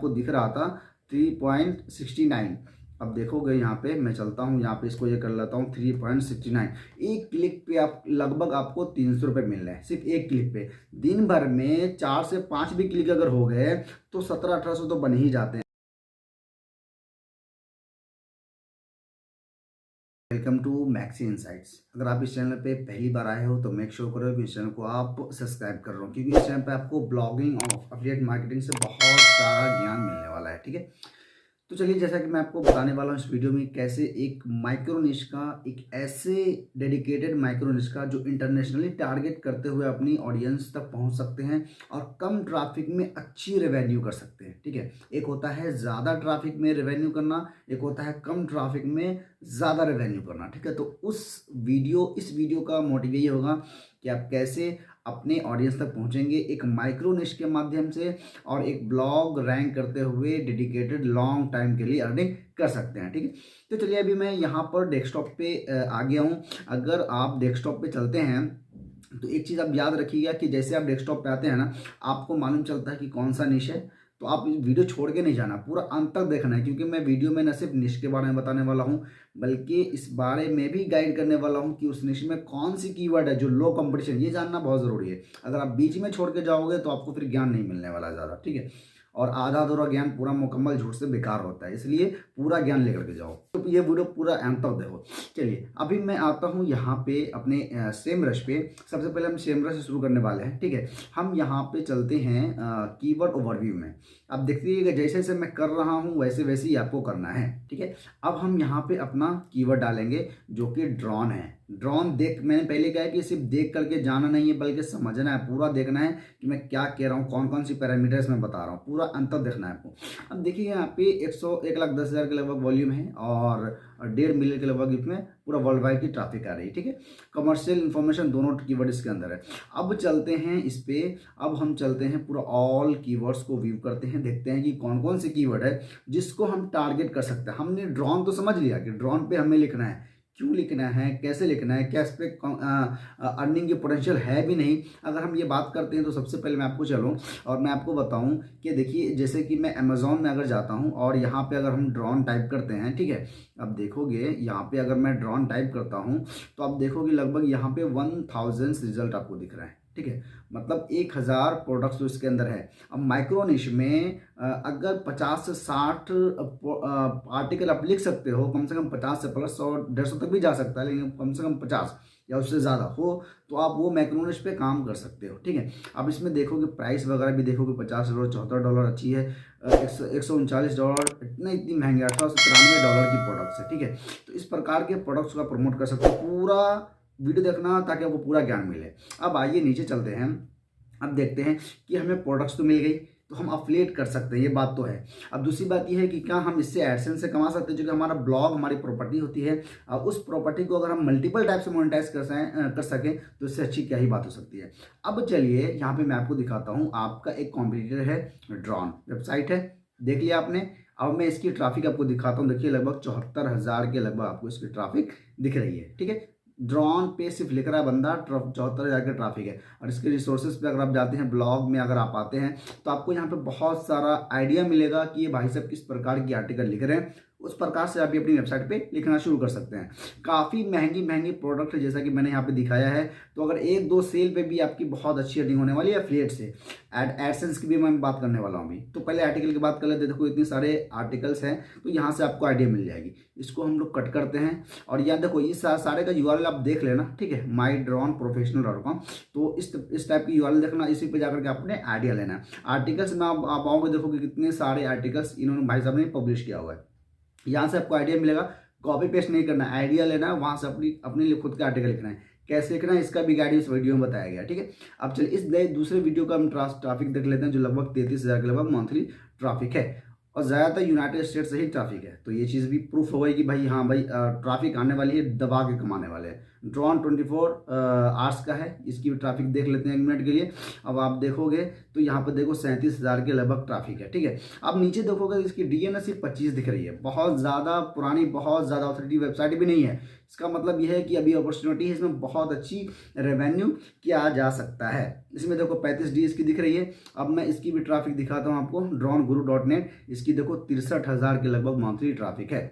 आपको दिख रहा था 3.69। अब देखोगे यहाँ पे मैं चलता हूँ, यहाँ पे इसको ये कर लेता हूँ 3.69। एक क्लिक पे आप लगभग आपको 300 रुपये मिल रहे हैं सिर्फ एक क्लिक पे। दिन भर में 4 से 5 भी क्लिक अगर हो गए तो 1700-1800 तो बन ही जाते हैं। Welcome to Maxi Insights. अगर आप इस चैनल पे पहली बार आए हो तो मेक श्योर करो कि इस चैनल को आप सब्सक्राइब कर रहे हो, क्योंकि इस चैनल पे आपको ब्लॉगिंग और अफिलिएट मार्केटिंग से बहुत सारा ज्ञान मिलने वाला है। ठीक है, तो चलिए जैसा कि मैं आपको बताने वाला हूँ इस वीडियो में कैसे एक माइक्रो निश का, एक ऐसे डेडिकेटेड माइक्रो निश का जो इंटरनेशनली टारगेट करते हुए अपनी ऑडियंस तक पहुंच सकते हैं और कम ट्रैफिक में अच्छी रेवेन्यू कर सकते हैं। ठीक है, एक होता है ज़्यादा ट्रैफिक में रेवेन्यू करना, एक होता है कम ट्रैफिक में ज़्यादा रेवेन्यू करना। ठीक है, तो इस वीडियो का मोटिव यही होगा कि आप कैसे अपने ऑडियंस तक पहुंचेंगे एक माइक्रो निश के माध्यम से और एक ब्लॉग रैंक करते हुए डेडिकेटेड लॉन्ग टाइम के लिए अर्निंग कर सकते हैं। ठीक है, तो चलिए अभी मैं यहाँ पर डेस्कटॉप पे आ गया हूँ। अगर आप डेस्कटॉप पे चलते हैं तो एक चीज़ आप याद रखिएगा कि जैसे आप डेस्कटॉप पे आते हैं ना, आपको मालूम चलता है कि कौन सा निश है, तो आप वीडियो छोड़ के नहीं जाना, पूरा अंत तक देखना है, क्योंकि मैं वीडियो में न सिर्फ निश के बारे में बताने वाला हूँ बल्कि इस बारे में भी गाइड करने वाला हूँ कि उस निश में कौन सी कीवर्ड है जो लो कंपटीशन, ये जानना बहुत ज़रूरी है। अगर आप बीच में छोड़ के जाओगे तो आपको फिर ज्ञान नहीं मिलने वाला ज़्यादा। ठीक है, और आधा अधूरा ज्ञान पूरा मुकम्मल झूठ से बेकार होता है, इसलिए पूरा ज्ञान लेकर के जाओ। तो ये वीडियो पूरा अंत तक देखो। चलिए अभी मैं आता हूँ यहाँ पे अपने सेमरश पे। सबसे पहले हम सेमरश से शुरू करने वाले हैं। ठीक है, हम यहाँ पे चलते हैं कीवर्ड ओवरव्यू में। अब देखिएगा जैसे जैसे मैं कर रहा हूँ वैसे वैसे ही आपको करना है। ठीक है, अब हम यहाँ पे अपना कीवर्ड डालेंगे जो कि ड्रोन है। ड्रोन देख, मैंने पहले कहा है कि सिर्फ देख करके जाना नहीं है बल्कि समझना है, पूरा देखना है कि मैं क्या कह रहा हूँ, कौन कौन सी पैरामीटर्स मैं बता रहा हूँ, पूरा अंतर देखना है आपको। अब देखिए यहाँ पे 1,10,000 के लगभग वॉल्यूम है और 1.5 मिलियन के लगभग इसमें पूरा वर्ल्ड वाइड की ट्रैफिक आ रही है। ठीक है, कमर्शियल इन्फॉर्मेशन दोनों कीवर्ड इसके अंदर है। अब चलते हैं इस पे, अब हम चलते हैं पूरा ऑल कीवर्ड्स को व्यू करते हैं, देखते हैं कि कौन कौन से कीवर्ड है जिसको हम टारगेट कर सकते हैं। हमने ड्रोन तो समझ लिया कि ड्रोन पे हमें लिखना है, क्यों लिखना है, कैसे लिखना है, क्या इस पे अर्निंग की पोटेंशियल है भी नहीं। अगर हम ये बात करते हैं तो सबसे पहले मैं आपको चलूँ और मैं आपको बताऊं कि देखिए जैसे कि मैं अमेज़ॉन में अगर जाता हूं और यहाँ पे अगर हम ड्रोन टाइप करते हैं, ठीक है, अब देखोगे यहाँ पे अगर मैं ड्रोन टाइप करता हूँ तो आप देखोगे लगभग यहाँ पे 1000 रिजल्ट आपको दिख रहा है। ठीक है, मतलब 1000 प्रोडक्ट्स तो इसके अंदर है। अब माइक्रो निश में अगर 50 से 60 आर्टिकल आप लिख सकते हो, कम से कम 50 से प्लस 100-150 तक भी जा सकता है, लेकिन कम से कम 50 या उससे ज़्यादा हो तो आप वो माइक्रो निश पे काम कर सकते हो। ठीक है, अब इसमें देखोगे प्राइस वगैरह भी देखोगे, $50, $74 अच्छी है, $139 इतनी महंगी, $1893 की प्रोडक्ट्स है। ठीक है, तो इस प्रकार के प्रोडक्ट्स का प्रमोट कर सकते हो। पूरा वीडियो देखना ताकि आपको पूरा ज्ञान मिले। अब आइए नीचे चलते हैं, अब देखते हैं कि हमें प्रोडक्ट्स तो मिल गई तो हम अफिलिएट कर सकते हैं, ये बात तो है। अब दूसरी बात ये है कि क्या हम इससे एडसेंस से कमा सकते हैं, जो कि हमारा ब्लॉग हमारी प्रॉपर्टी होती है। अब उस प्रॉपर्टी को अगर हम मल्टीपल टाइप से मोनेटाइज कर सकें तो इससे अच्छी क्या ही बात हो सकती है। अब चलिए यहाँ पे मैं आपको दिखाता हूँ, आपका एक कॉम्पिटिटर है ड्रोन वेबसाइट है, देख लिया आपने। अब मैं इसकी ट्रैफिक आपको दिखाता हूँ, देखिए लगभग 74,000 के लगभग आपको इसकी ट्रैफिक दिख रही है। ठीक है, ड्रोन पे सिर्फ लिख रहा है बंदा 74,000 का ट्रैफिक है। और इसके रिसोर्सेज पे अगर आप जाते हैं, ब्लॉग में अगर आप आते हैं तो आपको यहाँ पे बहुत सारा आइडिया मिलेगा कि ये भाई साहब किस प्रकार की आर्टिकल लिख रहे हैं। उस प्रकार से आप भी अपनी वेबसाइट पे लिखना शुरू कर सकते हैं। काफ़ी महंगी महंगी प्रोडक्ट है जैसा कि मैंने यहाँ पे दिखाया है, तो अगर 1-2 सेल पे भी आपकी बहुत अच्छी अर्निंग होने वाली है एफिलिएट से। एडसेंस की भी मैं बात करने वाला हूँ अभी। तो पहले आर्टिकल की बात कर लेते हैं। देखो इतने सारे आर्टिकल्स हैं तो यहाँ से आपको आइडिया मिल जाएगी। इसको हम लोग कट करते हैं और यहाँ देखो इस सारे का यूआरएल आप देख लेना। ठीक है, mydroneprofessional.com, तो इस टाइप की यूआरएल देखना, इसी पे जाकर के आपने आइडिया लेना है। आर्टिकल्स में आप आओगे, देखोगे कितने सारे आर्टिकल्स इन्होंने भाई साहब ने पब्लिश किया हुआ है। यहाँ से आपको आइडिया मिलेगा, कॉपी पेस्ट नहीं करना है, आइडिया लेना है, वहाँ से अपने लिए खुद का आर्टिकल लिखना है। कैसे लिखना है इसका भी गाइड इस वीडियो में बताया गया। ठीक है, अब चलिए इस नए दूसरे वीडियो का हम ट्रैफिक देख लेते हैं, जो लगभग 33,000 के लगभग मंथली ट्रैफिक है और ज़्यादातर यूनाइटेड स्टेट से ही ट्रैफिक है। तो ये चीज़ भी प्रूफ हो गई कि भाई हाँ भाई ट्रैफिक आने वाली है, दबा के कमाने वाले हैं। ड्रोन 24 आवर्स का है। इसकी भी ट्रैफिक देख लेते हैं 1 मिनट के लिए। अब आप देखोगे तो यहाँ पर देखो 37,000 के लगभग ट्रैफिक है, ठीक है। अब नीचे देखोगे इसकी डीएनएस सिर्फ 25 दिख रही है, बहुत ज़्यादा पुरानी, बहुत ज़्यादा ऑथोरिटी वेबसाइट भी नहीं है। इसका मतलब यह है कि अभी अपॉर्चुनिटी है, इसमें बहुत अच्छी रेवेन्यू किया जा सकता है। इसमें देखो 35D इसकी दिख रही है। अब मैं इसकी भी ट्रैफिक दिखाता हूँ आपको, droneguru.net, इसकी देखो 63,000 के लगभग मंथली ट्रैफिक है।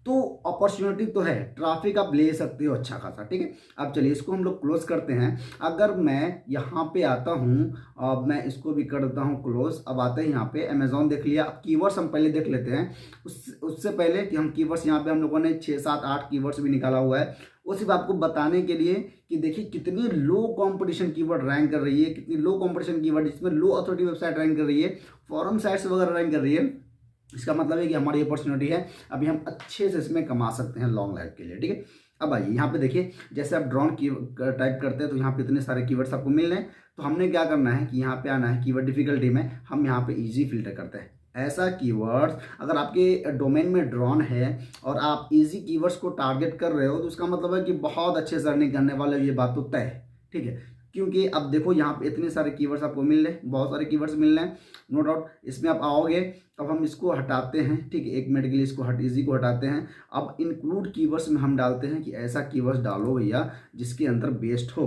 तो अपॉर्चुनिटी तो है, ट्रैफिक आप ले सकते हो अच्छा खासा, ठीक है। अब चलिए इसको हम लोग क्लोज करते हैं। अगर मैं यहाँ पे आता हूँ, अब मैं इसको भी कर देता हूँ क्लोज। अब आते हैं यहाँ पे अमेजोन देख लिया। अब कीवर्ड्स हम पहले देख लेते हैं। उससे पहले कि हम कीवर्ड्स, यहाँ पे हम लोगों ने 6, 7, 8 कीवर्ड्स भी निकाला हुआ है। वो सिर्फ आपको बताने के लिए कि देखिए कितनी लो कंपटीशन कीवर्ड रैंक कर रही है, कितनी लो कंपटीशन कीवर्ड, जिसमें लो अथॉरिटी वेबसाइट रैंक कर रही है, फॉरम साइट्स वगैरह रैंक कर रही है। इसका मतलब है कि हमारी अपॉर्चुनिटी है, अभी हम अच्छे से इसमें कमा सकते हैं लॉन्ग लाइफ के लिए, ठीक है। अब आइए यहाँ पे देखिए, जैसे आप ड्रोन की टाइप करते हैं तो यहाँ पे इतने सारे कीवर्ड्स आपको मिल रहे हैं। तो हमने क्या करना है कि यहाँ पे आना है, कीवर्ड डिफिकल्टी में हम यहाँ पे इजी फिल्टर करते हैं। ऐसा कीवर्ड्स, अगर आपके डोमेन में ड्रोन है और आप इजी कीवर्ड्स को टारगेट कर रहे हो, तो उसका मतलब है कि बहुत अच्छे से अर्निंग करने वाले, ये बात तो तय है, ठीक है। क्योंकि अब देखो यहाँ पे इतने सारे कीवर्ड्स आपको मिल रहे हैं, बहुत सारे कीवर्ड्स मिल रहे हैं, नो डाउट। इसमें आप आओगे, अब हम इसको हटाते हैं, ठीक है, 1 मिनट के लिए इसको इजी को हटाते हैं। अब इंक्लूड कीवर्ड्स में हम डालते हैं कि ऐसा कीवर्ड्स डालो भैया जिसके अंदर बेस्ट हो,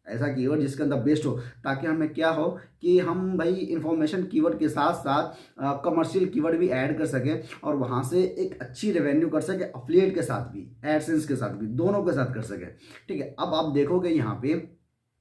ऐसा कीवर्ड जिसके अंदर बेस्ट हो, ताकि हमें क्या हो कि हम भाई इंफॉर्मेशन कीवर्ड के साथ साथ कमर्शियल कीवर्ड भी ऐड कर सकें और वहाँ से एक अच्छी रेवेन्यू कर सके, एफिलिएट के साथ भी, एडसेंस के साथ भी, दोनों के साथ कर सके, ठीक है। अब आप देखोगे यहाँ पे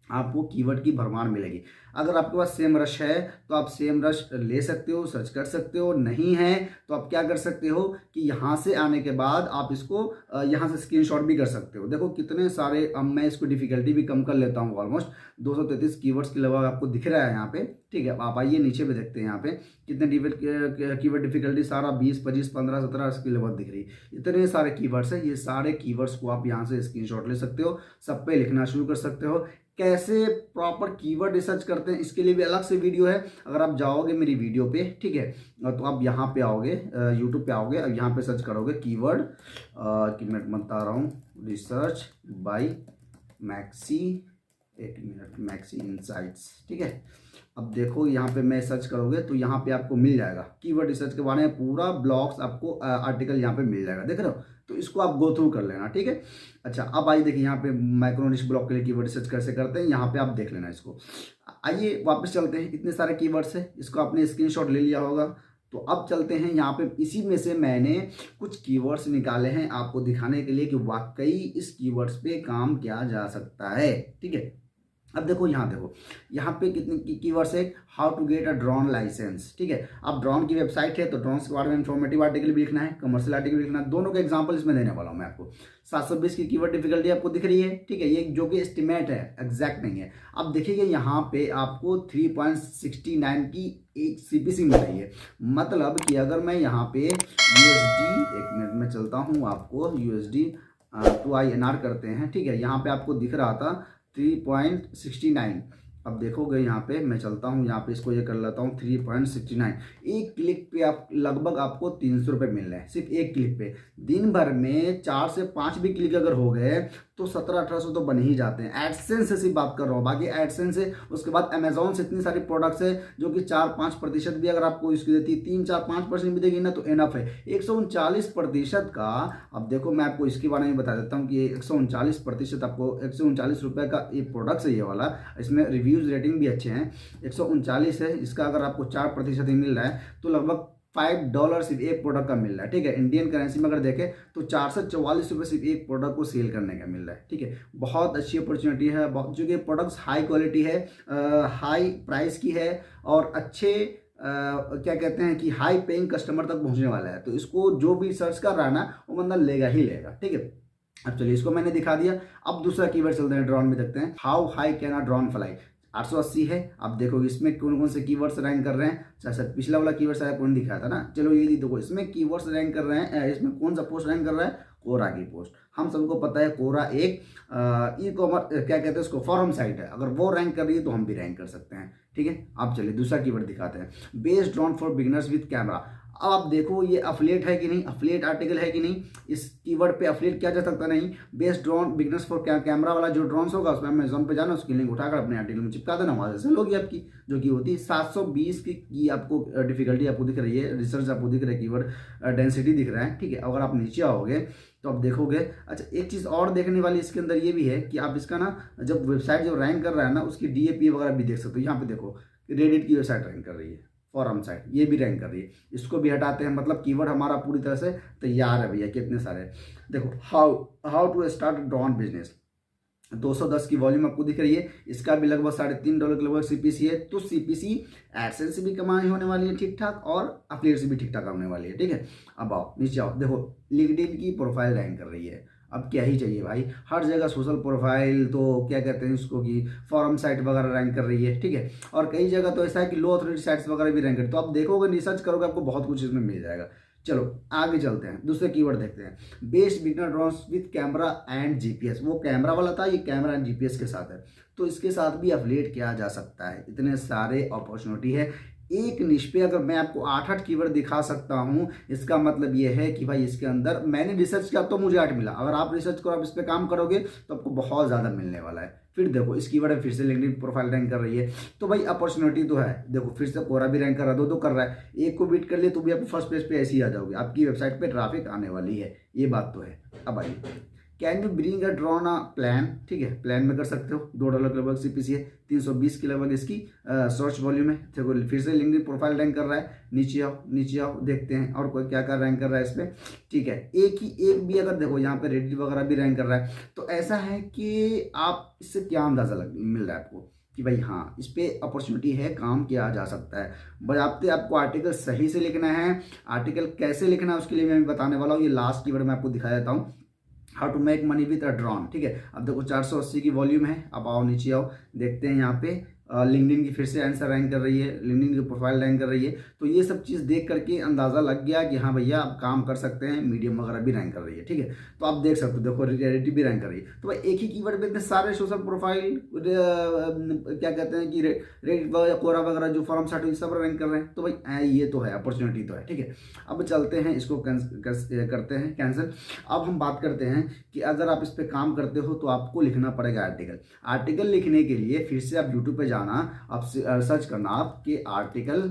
आपको कीवर्ड की भरमार मिलेगी। अगर आपके पास सेम रश है तो आप सेम रश ले सकते हो, सर्च कर सकते हो। नहीं है तो आप क्या कर सकते हो कि यहाँ से आने के बाद आप इसको यहाँ से स्क्रीनशॉट भी कर सकते हो। देखो कितने सारे, अब मैं इसको डिफिकल्टी भी कम कर लेता हूँ, ऑलमोस्ट 233 कीवर्ड्स के लगभग आपको दिख रहा है यहाँ पे, ठीक है। आप आइए नीचे पे देखते हैं यहाँ पे कितने कीवर्ड डिफिकल्टी, सारा 20, 25, 15, 17 के लगभग दिख रही है। इतने सारे कीवर्ड्स है, ये सारे कीवर्ड्स को आप यहाँ से स्क्रीनशॉट ले सकते हो, सब पे लिखना शुरू कर सकते हो। कैसे प्रॉपर कीवर्ड रिसर्च करते हैं इसके लिए भी अलग से वीडियो है, अगर आप जाओगे मेरी वीडियो पे, ठीक है, तो आप यहाँ पे आओगे, यूट्यूब पे आओगे, अब यहाँ पे सर्च करोगे कीवर्ड, कि मैं बता रहा हूँ, research by maxi, 1 minute, maxi insights, ठीक है। अब देखो यहाँ पे मैं सर्च करोगे तो यहाँ पे आपको मिल जाएगा कीवर्ड रिसर्च के बारे में पूरा ब्लॉग्स, आपको आर्टिकल यहाँ पे मिल जाएगा, देख रहे हो। तो इसको आप गो थ्रू कर लेना, ठीक है। अच्छा, अब आइए देखिए यहाँ पे माइक्रो निश ब्लॉग के लिए कीवर्ड रिसर्च कैसे करते हैं, यहाँ पे आप देख लेना इसको। आइए वापस चलते हैं, इतने सारे कीवर्ड्स है, इसको आपने स्क्रीनशॉट ले लिया होगा। तो अब चलते हैं यहाँ पे, इसी में से मैंने कुछ कीवर्ड्स निकाले हैं आपको दिखाने के लिए कि वाकई इस कीवर्ड्स पे काम किया जा सकता है, ठीक है। अब देखो यहाँ पे कितने कीवर्ड्स है, how to get a drone license, ठीक है। अब ड्रोन की वेबसाइट है तो ड्रोन के बारे में इंफॉर्मेटिव आर्टिकल भी लिखना है, कमर्शियल आर्टिकल भी लिखना है, दोनों के एग्जांपल इसमें देने वाला हूँ मैं आपको। 720 की कीवर्ड डिफिकल्टी आपको दिख रही है, ठीक है, ये जो कि एस्टिमेट है, एग्जैक्ट नहीं है। अब देखिएगा यहाँ पे आपको 3.69 की एक CPC मिल रही है, मतलब कि अगर मैं यहाँ पे USD, 1 मिनट में चलता हूँ, आपको USD to INR करते हैं, ठीक है, यहाँ पे आपको दिख रहा था 3.69। अब देखोगे यहाँ पे मैं चलता हूँ, यहाँ पे इसको ये कर लेता हूँ 3.69। एक क्लिक पे आप लगभग आपको 300 रुपये मिल रहे हैं, सिर्फ एक क्लिक पे। दिन भर में 4 से 5 भी क्लिक अगर हो गए तो 1700-1800 तो बन ही जाते हैं। एडसेंस से सिर्फ बात कर रहा हूँ, बाकी एडसेंस है, उसके बाद अमेजोन से इतनी सारी प्रोडक्ट्स है जो कि 4-5% भी अगर आपको इसकी देती है, 3-4-5% भी देगी ना तो इनफ है। 139% का, अब देखो मैं आपको इसके बारे में बता देता हूँ कि 139% आपको 139 रुपये का ये प्रोडक्ट्स है ये वाला, इसमें रिव्यूज़ रेटिंग भी अच्छे हैं। 139 है, इसका अगर आपको 4% ही मिल रहा है तो लगभग $5 सिर्फ एक प्रोडक्ट का मिल रहा है, ठीक है। इंडियन करेंसी में अगर देखें तो 444 रुपये सिर्फ एक प्रोडक्ट को सेल करने का मिल रहा है, ठीक है। बहुत अच्छी अपॉर्चुनिटी है, जो कि प्रोडक्ट्स हाई क्वालिटी है, हाई प्राइस की है और अच्छे क्या कहते हैं कि हाई पेइंग कस्टमर तक पहुंचने वाला है। तो इसको जो भी सर्च कर रहा है ना वो बंदा लेगा ही लेगा, ठीक है। अब चलिए इसको मैंने दिखा दिया। अब दूसरा कीवर्ड चलते हैं, ड्रोन में देखते हैं, how high can a drone fly. 880 है। अब देखो इसमें कौन कौन से कीवर्ड्स रैंक कर रहे हैं। अच्छा, पिछला वाला कीवर्ड शायद कौन दिखाया था ना, चलो ये देखो इसमें कीवर्ड्स रैंक कर रहे हैं। इसमें कौन सा पोस्ट रैंक कर रहा है, कोरा की पोस्ट। हम सबको पता है कोरा एक ई कॉमर्स क्या कहते हैं उसको, फॉरम साइट है। अगर वो रैंक कर रही है तो हम भी रैंक कर सकते हैं, ठीक है। अब चलिए दूसरा कीवर्ड दिखाते हैं, based drone for beginners with camera. अब आप देखो ये अफिलिएट है कि नहीं, अफिलिएट आर्टिकल है कि नहीं, इस कीवर्ड पे अफिलिएट किया जा सकता नहीं। Best drone beginners for camera वाला जो ड्रोन होगा उसमें अमेजोन पे जाना, उसकी लिंक उठाकर अपने आर्टिकल में चिपका देना, वहां से सेल होगी आपकी, जो कि होती है 720 की आपको डिफिकल्टी आपको दिख रही है, रिसर्च आपको दिख रहा है, कीवर्ड डेंसिटी दिख रहा है, ठीक है। अगर आप नीचे आओगे तो आप देखोगे, अच्छा एक चीज़ और देखने वाली इसके अंदर ये भी है कि आप इसका ना जब वेबसाइट जो रैंक कर रहा है ना उसकी DAP वगैरह भी देख सकते हो। यहाँ पे देखो रेडिट की वेबसाइट रैंक कर रही है, फॉरम साइट ये भी रैंक कर रही है, इसको भी हटाते हैं, मतलब कीवर्ड हमारा पूरी तरह से तैयार है भैया। कितने सारे देखो, how to start drone business, 210 की वॉल्यूम आपको दिख रही है, इसका भी लगभग $3.5 के लगभग CPC है। तो CPC एडसेंस से भी कमाई होने वाली है ठीक ठाक, और अफिलिएट से भी ठीक ठाक होने वाली है, ठीक है। अब आओ नीचे आओ, देखो लिंक्डइन की प्रोफाइल रैंक कर रही है। अब क्या ही चाहिए भाई, हर जगह सोशल प्रोफाइल, तो क्या कहते हैं इसको कि फॉरम साइट वगैरह रैंक कर रही है, ठीक है। और कई जगह तो ऐसा है कि लो अथॉरिटी साइट्स वगैरह भी रैंक कर, तो आप देखोगे रिसर्च करोगे आपको बहुत कुछ इसमें मिल जाएगा। चलो आगे चलते हैं, दूसरे कीवर्ड देखते हैं, best beginner drones with camera and GPS। वो कैमरा वाला था, ये कैमरा एंड GPS के साथ है, तो इसके साथ भी अफिलिएट किया जा सकता है। इतने सारे अपॉर्चुनिटी है एक निश पे। अगर मैं आपको 8 कीवर्ड दिखा सकता हूं, इसका मतलब ये है कि भाई इसके अंदर मैंने रिसर्च किया तो मुझे 8 मिला। अगर आप रिसर्च करो, आप इस पे काम करोगे तो आपको बहुत ज़्यादा मिलने वाला है। फिर देखो इस कीवर्ड में फिर से लिंक्डइन प्रोफाइल रैंक कर रही है, तो भाई अपॉर्चुनिटी तो है। देखो फिर से कोरा भी रैंक कर रहा है, दो कर रहा है, एक को बीट कर लिए तो भी आप फर्स्ट पेज पे ऐसे ही आ जाओगे, आपकी वेबसाइट पे ट्रैफिक आने वाली है, ये बात तो है। अब आइए, can you bring a drawn a plan, ठीक है, प्लान में कर सकते हो। $2 के लगभग CPC है, 320 के लगभग इसकी सर्च वॉल्यूम है। देखो फिर से लिंक्डइन प्रोफाइल रैंक कर रहा है। नीचे आओ, नीचे आओ, देखते हैं और कोई क्या क्या रैंक कर रहा है इस पर, ठीक है। एक भी अगर देखो यहाँ पे रेडिट वगैरह भी रैंक कर रहा है, तो ऐसा है कि आप इससे क्या अंदाजा मिल रहा है आपको कि भाई हाँ इस पे अपॉर्चुनिटी है, काम किया जा सकता है। बजाते आपको आर्टिकल सही से लिखना है। आर्टिकल कैसे लिखना है उसके लिए मैं बताने वाला हूँ। ये लास्ट कीवर्ड मैं आपको दिखा देता हूँ, how to make money with a drone, ठीक है। अब देखो 480 की वॉल्यूम है। अब आओ नीचे आओ, देखते हैं यहाँ पे लिंक्डइन की फिर से आंसर रैंक कर रही है, लिंक्डइन की प्रोफाइल रैंक कर रही है। तो ये सब चीज़ देख करके अंदाज़ा लग गया कि हाँ भैया आप काम कर सकते हैं। मीडियम वगैरह भी रैंक कर रही है, ठीक है। तो आप देख सकते हो, देखो रियलिटी भी रैंक कर रही है। तो भाई एक ही कीवर्ड पे इतने सारे सोशल प्रोफाइल क्या कहते हैं कि रेडिट वगैरह कोरा वगैरह जो फॉरम साइट सब रैंक कर रहे हैं, तो भाई ये तो है, अपॉर्चुनिटी तो है, ठीक है। अब चलते हैं, इसको करते हैं कैंसिल। अब हम बात करते हैं कि अगर आप इस पर काम करते हो तो आपको लिखना पड़ेगा आर्टिकल। आर्टिकल लिखने के लिए फिर से आप यूट्यूब पे जाना, आप सर्च करना आपके आर्टिकल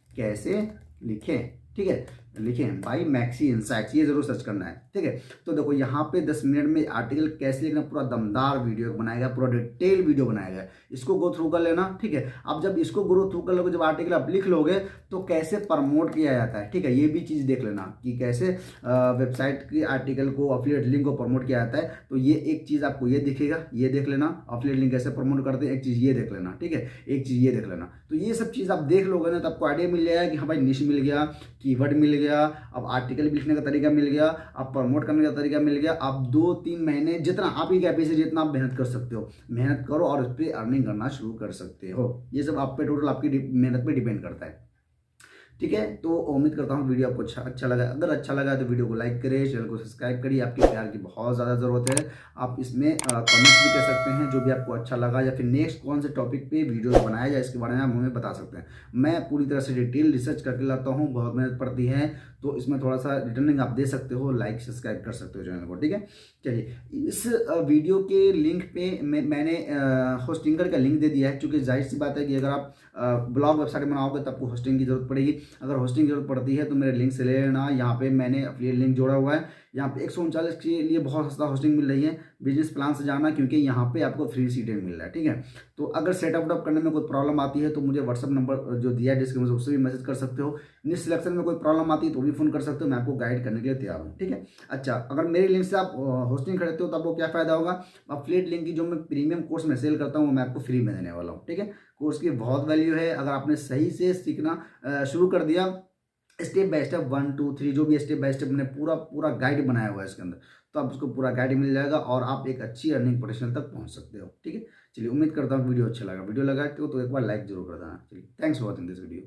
कैसे लिखें, ठीक है। लिखें भाई मैक्सी इनसाइट्स, ये जरूर सर्च करना है, ठीक है। तो देखो यहाँ पे 10 मिनट में आर्टिकल कैसे लिखना पूरा दमदार वीडियो बनाएगा, पूरा डिटेल वीडियो बनाएगा, इसको गो थ्रू कर लेना, ठीक है। अब जब इसको गो थ्रू कर लोगे, जब आर्टिकल आप लिख लोगे तो कैसे प्रमोट किया जाता है, ठीक है, ये भी चीज़ देख लेना कि कैसे वेबसाइट की आर्टिकल को, अफिलिएट लिंक को प्रमोट किया जाता है। तो ये एक चीज़ आपको ये दिखेगा, ये देख लेना, अफिलिएट लिंक कैसे प्रमोट करते हैं, एक चीज़ ये देख लेना, ठीक है, एक चीज़ ये देख लेना। तो ये सब चीज़ आप देख लोगे ना तो आपको आइडिया मिल जाएगा कि हाँ भाई निश मिल गया, कीवर्ड मिल गया, अब आर्टिकल भी लिखने का तरीका मिल गया, अब प्रमोट करने का तरीका मिल गया। आप 2-3 महीने जितना आपकी कैपेसिटी, जितना आप मेहनत कर सकते हो मेहनत करो और उस पर अर्निंग करना शुरू कर सकते हो। ये सब आप पे टोटल आपकी मेहनत पे डिपेंड करता है, ठीक है। तो उम्मीद करता हूँ वीडियो आपको अच्छा लगा। अगर अच्छा लगा तो वीडियो को लाइक करिए, चैनल को सब्सक्राइब करिए, आपके प्यार की बहुत ज़्यादा ज़रूरत है। आप इसमें कमेंट्स भी कर सकते हैं जो भी आपको अच्छा लगा, या फिर नेक्स्ट कौन से टॉपिक पे वीडियो बनाया जाए इसके बारे में आप हमें बता सकते हैं। मैं पूरी तरह से डिटेल रिसर्च करके लाता हूँ, बहुत मेहनत पड़ती है, तो इसमें थोड़ा सा रिटर्निंग आप दे सकते हो, लाइक सब्सक्राइब कर सकते हो चैनल को, ठीक है। चलिए इस वीडियो के लिंक पे मैंने होस्टिंगर का लिंक दे दिया है, क्योंकि जाहिर सी बात है कि अगर आप ब्लॉग वेबसाइट बनाओगे तो आपको होस्टिंग की जरूरत पड़ेगी। अगर होस्टिंग की जरूरत पड़ती है तो मेरे लिंक से ले लेना। यहाँ पे मैंने अफिलिएट लिंक जोड़ा हुआ है। यहाँ पे 139 के लिए बहुत सस्ता होस्टिंग मिल रही है। बिजनेस प्लान से जाना, क्योंकि यहाँ पे आपको फ्री सीटें मिल रहा है, ठीक है। तो अगर सेटअप करने में कोई प्रॉब्लम आती है तो मुझे व्हाट्सअप नंबर जो दिया है डिस्क्रिप्शन में, उससे भी मैसेज कर सकते हो। निश सिलेक्शन में कोई प्रॉब्लम आती है तो भी फोन कर सकते हो, मैं आपको गाइड करने के लिए तैयार हूँ, ठीक है। अच्छा, अगर मेरे लिंक से आप होस्टिंग खरीदते हो तो आपको क्या फायदा होगा, अफिलिएट लिंक की जो मैं प्रीमियम कोर्स में सेल करता हूँ वो मैं आपको फ्री में देने वाला हूँ, ठीक है। कोर्स की बहुत वैल्यू है। अगर आपने सही से सीखना शुरू कर दिया, स्टेप बाय स्टेप 1 2 3 जो भी स्टेप बाय स्टेप मैंने पूरा गाइड बनाया हुआ है इसके अंदर, तो आप उसको पूरा गाइड मिल जाएगा और आप एक अच्छी अर्निंग पोटेंशियल तक पहुंच सकते हो, ठीक है। चलिए उम्मीद करता हूँ वीडियो अच्छा लगा। वीडियो लगा तो एक बार लाइक जरूर कर देना। चलिए, thanks for watching this video.